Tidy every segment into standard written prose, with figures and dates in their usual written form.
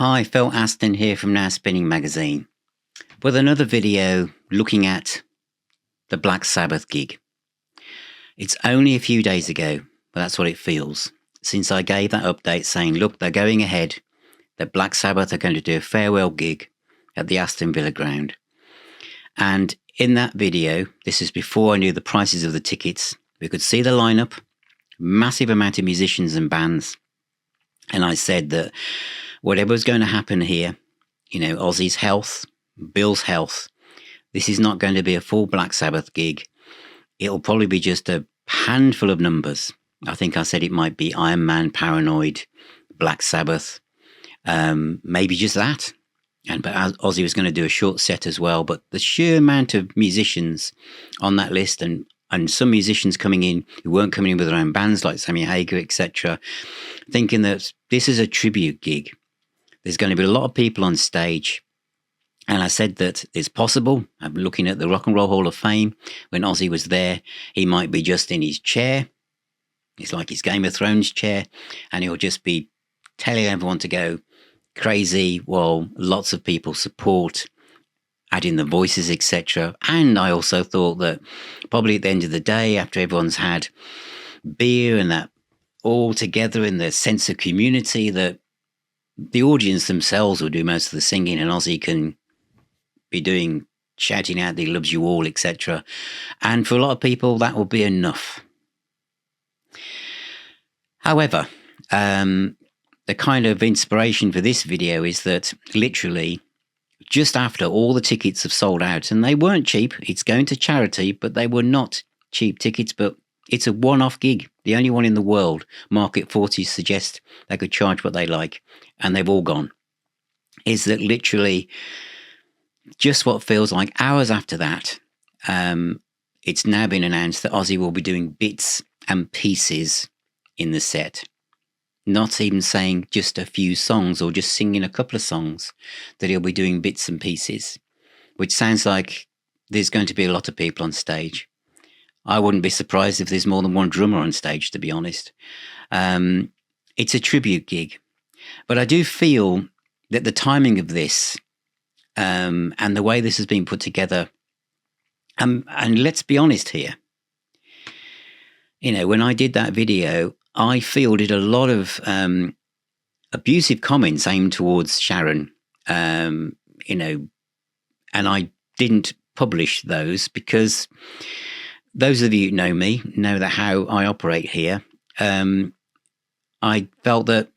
Hi, Phil Aston here from Now Spinning Magazine with another video looking at the Black Sabbath gig. It's only a few days ago, but that's what it feels, since I gave that update saying, look, they're going ahead, that Black Sabbath are going to do a farewell gig at the Aston Villa ground. And in that video, this is before I knew the prices of the tickets, we could see the lineup, massive amount of musicians and bands. And I said that whatever was going to happen here, Ozzy's health, Bill's health, this is not going to be a full Black Sabbath gig. It'll probably be just a handful of numbers. I think I said it might be Iron Man, Paranoid, Black Sabbath, maybe just that. But Ozzy was going to do a short set as well. But the sheer amount of musicians on that list and some musicians coming in who weren't coming in with their own bands like Sammy Hagar, etc., thinking that this is a tribute gig. There's going to be a lot of people on stage. And I said that it's possible. I'm looking at the Rock and Roll Hall of Fame. When Ozzy was there, he might be just in his chair. It's like his Game of Thrones chair. And he'll just be telling everyone to go crazy while lots of people support, adding the voices, etc. And I also thought that probably at the end of the day, after everyone's had beer and that all together in the sense of community, that the audience themselves will do most of the singing and Ozzy can be shouting out that he loves you all, etc. And for a lot of people, that will be enough. However, the kind of inspiration for this video is that literally just after all the tickets have sold out, and they weren't cheap, it's going to charity, but they were not cheap tickets, but it's a one-off gig, the only one in the world. Market 40 suggests they could charge what they like, and they've all gone. Is that literally just what feels like hours after that, it's now been announced that Ozzy will be doing bits and pieces in the set. Not even saying just a few songs or just singing a couple of songs, that he'll be doing bits and pieces, which sounds like there's going to be a lot of people on stage. I wouldn't be surprised if there's more than one drummer on stage, to be honest. It's a tribute gig. But I do feel that the timing of this and the way this has been put together, and let's be honest here, when I did that video, I fielded a lot of abusive comments aimed towards Sharon, and I didn't publish those because those of you who know me know that how I operate here. I felt that,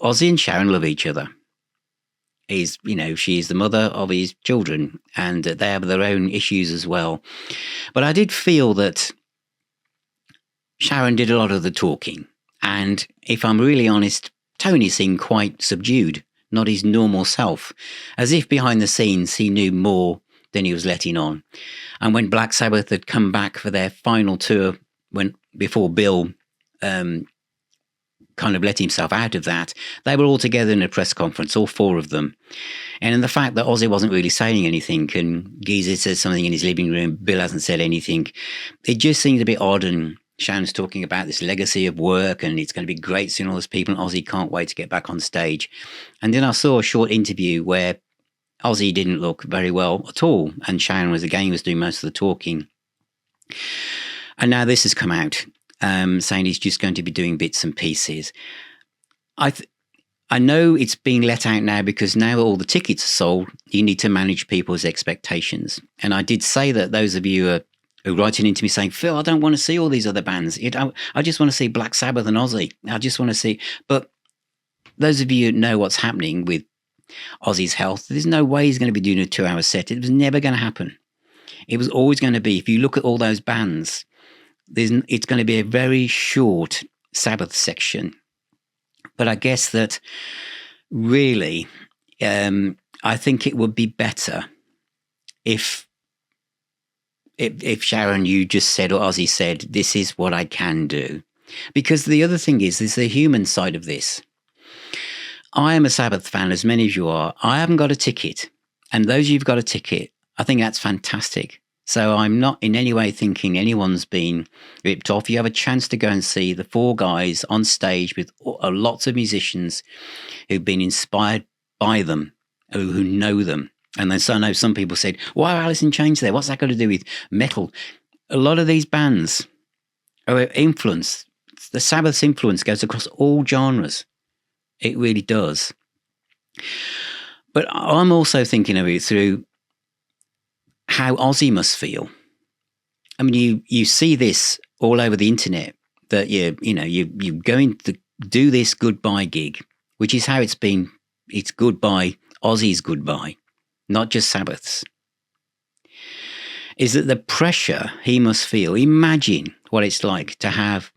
Ozzy and Sharon love each other. She's the mother of his children and they have their own issues as well. But I did feel that Sharon did a lot of the talking. And if I'm really honest, Tony seemed quite subdued, not his normal self, as if behind the scenes he knew more than he was letting on. And when Black Sabbath had come back for their final tour, before Bill kind of let himself out of that, they were all together in a press conference, all four of them. And in the fact that Ozzy wasn't really saying anything, and Geezer said something in his living room, Bill hasn't said anything, it just seemed a bit odd. And Sharon's talking about this legacy of work and it's going to be great seeing all those people, and Ozzy can't wait to get back on stage. And then I saw a short interview where Ozzy didn't look very well at all, and Sharon was doing most of the talking. And now this has come out, saying he's just going to be doing bits and pieces. I know it's being let out now because now all the tickets are sold, you need to manage people's expectations. And I did say that those of you who are writing into me saying, Phil, I don't want to see all these other bands. I just want to see Black Sabbath and Ozzy. I just want to see. But those of you who know what's happening with Ozzy's health, there's no way he's going to be doing a 2-hour set. It was never going to happen. It was always going to be, if you look at all those bands, it's going to be a very short Sabbath section. But I guess that really, I think it would be better if Sharon, you just said, or Ozzy said, this is what I can do. Because the other thing is, there's the human side of this. I am a Sabbath fan, as many of you are. I haven't got a ticket. And those of you who've got a ticket, I think that's fantastic. So I'm not in any way thinking anyone's been ripped off. You have a chance to go and see the four guys on stage with lots of musicians who've been inspired by them, who know them. And then so I know some people said, why are Alice in Chains there? What's that got to do with metal? A lot of these bands are influenced. The Sabbath's influence goes across all genres. It really does. But I'm also thinking of it through how Ozzy must feel. I mean, you see this all over the internet, that you're going to do this goodbye gig, which is how it's been. It's goodbye, Ozzy's goodbye, not just Sabbath's. Is that the pressure he must feel? Imagine what it's like to have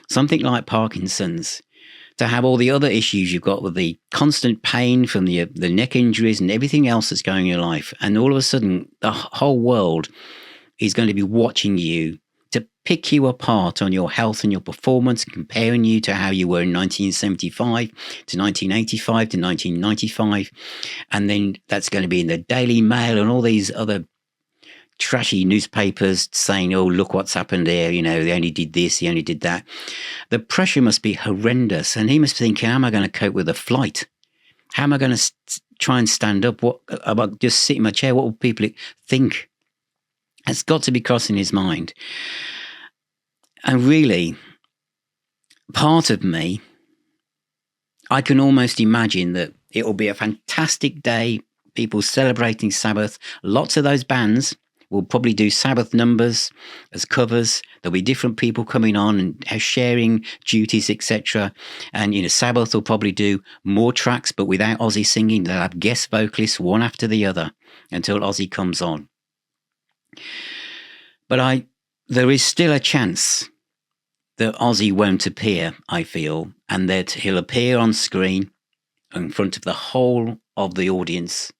something like Parkinson's, to have all the other issues you've got with the constant pain from the neck injuries and everything else that's going in your life. And all of a sudden, the whole world is going to be watching you to pick you apart on your health and your performance, comparing you to how you were in 1975 to 1985 to 1995. And then that's going to be in the Daily Mail and all these other trashy newspapers saying, oh, look what's happened there. They only did this, he only did that. The pressure must be horrendous. And he must be thinking, how am I going to cope with a flight? How am I going to try and stand up? What about just sit in my chair? What will people think? It's got to be crossing his mind. And really, part of me, I can almost imagine that it will be a fantastic day, people celebrating Sabbath. Lots of those bands will probably do Sabbath numbers as covers. There'll be different people coming on and sharing duties, etc. And, Sabbath will probably do more tracks, but without Ozzy singing. They'll have guest vocalists one after the other until Ozzy comes on. But there is still a chance that Ozzy won't appear, I feel, and that he'll appear on screen in front of the whole of the audience,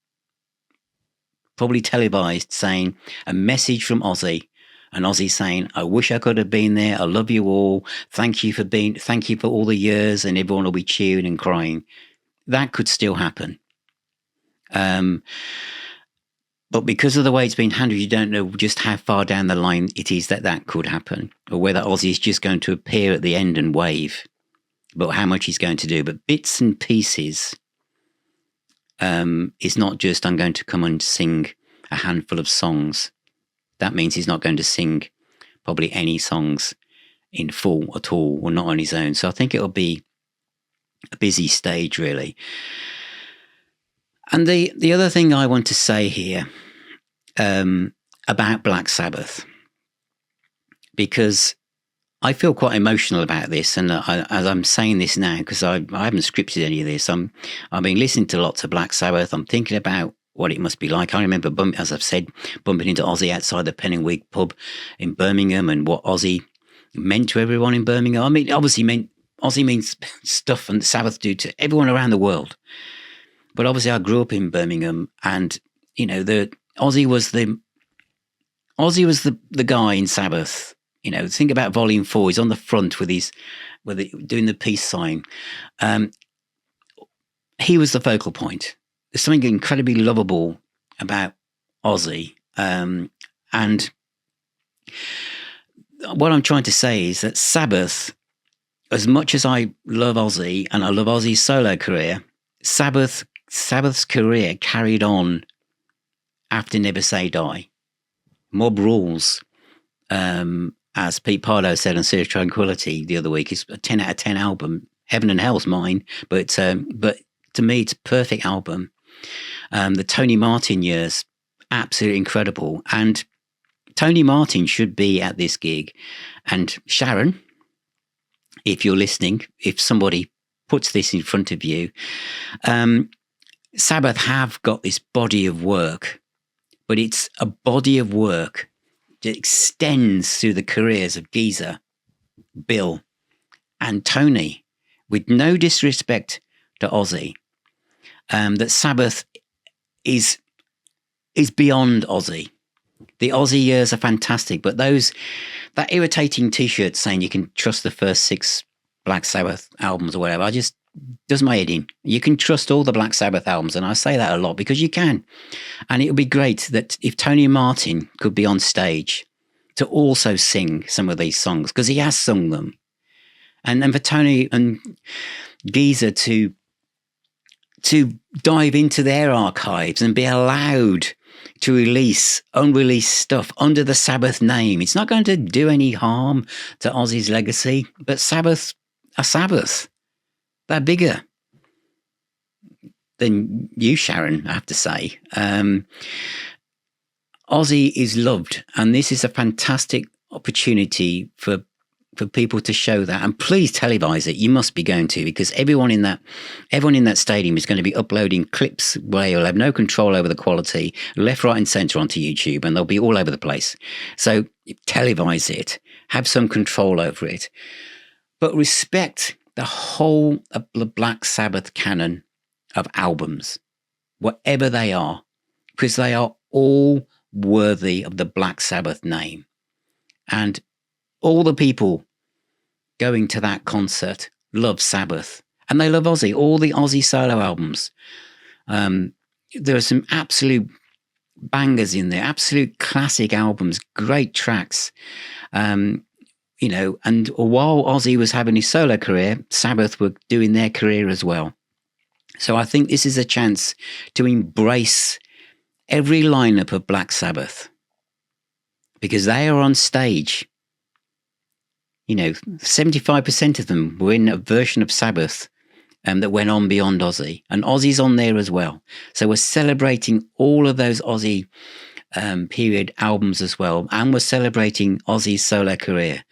probably televised, saying a message from Ozzy, and Ozzy saying, I wish I could have been there. I love you all. Thank you for all the years, and everyone will be cheering and crying. That could still happen. But because of the way it's been handled, you don't know just how far down the line it is that could happen, or whether Ozzy is just going to appear at the end and wave, but how much he's going to do. But bits and pieces is not just, I'm going to come and sing a handful of songs. That means he's not going to sing probably any songs in full at all, or not on his own. So I think it'll be a busy stage, really. And the other thing I want to say here about Black Sabbath, because I feel quite emotional about this, and as I'm saying this now, because I haven't scripted any of this, I've been listening to lots of Black Sabbath. I'm thinking about what it must be like. I remember, as I've said, bumping into Ozzy outside the Pennywig pub in Birmingham, and what Ozzy meant to everyone in Birmingham. I mean, Ozzy means stuff, and Sabbath do to everyone around the world. But obviously, I grew up in Birmingham, and Ozzy was the guy in Sabbath. Think about Volume 4. He's on the front with doing the peace sign. He was the focal point. There's something incredibly lovable about Ozzy, and what I'm trying to say is that Sabbath, as much as I love Ozzy and I love Ozzy's solo career, Sabbath's career carried on after Never Say Die. Mob Rules, as Pete Pardo said on Serious Tranquility the other week, is a 10 out of 10 album. Heaven and Hell's mine, but to me, it's a perfect album. The Tony Martin years, absolutely incredible. And Tony Martin should be at this gig. And Sharon, if you're listening, if somebody puts this in front of you, Sabbath have got this body of work, but it's a body of work that extends through the careers of Geezer, Bill, and Tony, with no disrespect to Ozzy. That Sabbath is beyond Ozzy. The Ozzy years are fantastic, but that irritating T-shirt saying you can trust the first 6 Black Sabbath albums or whatever, I just does my head in. You can trust all the Black Sabbath albums, and I say that a lot because you can. And it would be great that if Tony Martin could be on stage to also sing some of these songs, because he has sung them, and for Tony and Geezer to to dive into their archives and be allowed to release unreleased stuff under the Sabbath name. It's not going to do any harm to Ozzy's legacy, but Sabbath are Sabbath. They're bigger than you, Sharon, I have to say. Ozzy is loved, and this is a fantastic opportunity for people to show that. And please televise it. You must be going to, because everyone in that stadium is going to be uploading clips where you'll have no control over the quality, left, right, and centre onto YouTube, and they'll be all over the place. So televise it, have some control over it, but respect the whole of the Black Sabbath canon of albums, whatever they are, because they are all worthy of the Black Sabbath name. And all the people going to that concert love Sabbath, and they love Ozzy, all the Ozzy solo albums. There are some absolute bangers in there, absolute classic albums, great tracks. And while Ozzy was having his solo career, Sabbath were doing their career as well. So I think this is a chance to embrace every lineup of Black Sabbath, because they are on stage. 75% of them were in a version of Sabbath that went on beyond Ozzy, and Ozzy's on there as well. So we're celebrating all of those Ozzy period albums as well, and we're celebrating Ozzy's solo career.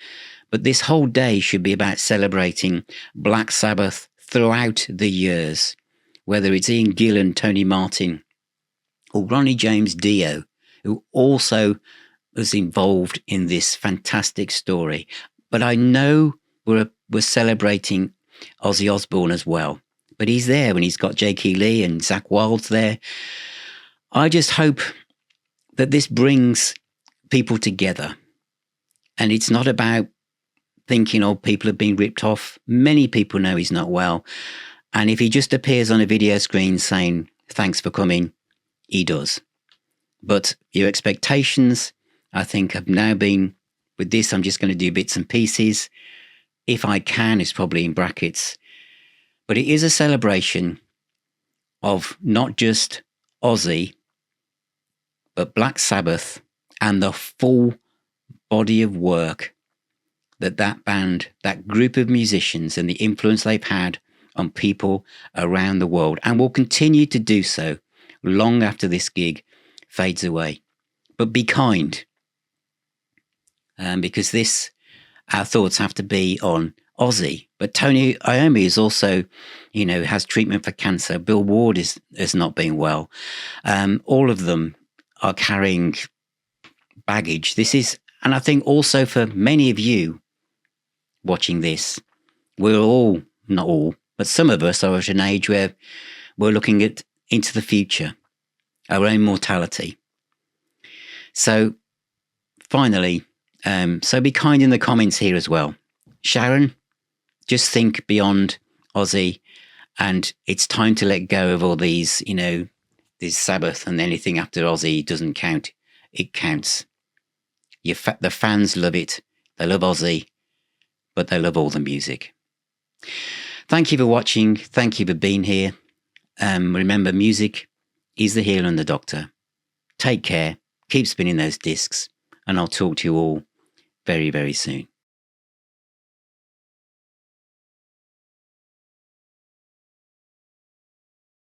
But this whole day should be about celebrating Black Sabbath throughout the years, whether it's Ian Gillan, Tony Martin, or Ronnie James Dio, who also was involved in this fantastic story. But I know we're celebrating Ozzy Osbourne as well. But he's there, and he's got J.K. Lee and Zach Wilde's there. I just hope that this brings people together. And it's not about thinking, people have been ripped off. Many people know he's not well. And if he just appears on a video screen saying, thanks for coming, he does. But your expectations, I think, have now been, with this, I'm just going to do bits and pieces. If I can, it's probably in brackets. But it is a celebration of not just Ozzy, but Black Sabbath and the full body of work that band, that group of musicians, and the influence they've had on people around the world, and will continue to do so long after this gig fades away. But be kind, because our thoughts have to be on Ozzy. But Tony Iommi is also, has treatment for cancer. Bill Ward has not been well. All of them are carrying baggage. And I think also for many of you watching this, we're all, not all, but some of us are at an age where we're looking into the future, our own mortality. So finally, so be kind in the comments here as well. Sharon, just think beyond Ozzy, and it's time to let go of all these, this Sabbath, and anything after Ozzy doesn't count. It counts. The fans love it. They love Ozzy, but they love all the music. Thank you for watching. Thank you for being here. Remember, music is the healer and the doctor. Take care. Keep spinning those discs, and I'll talk to you all very, very soon.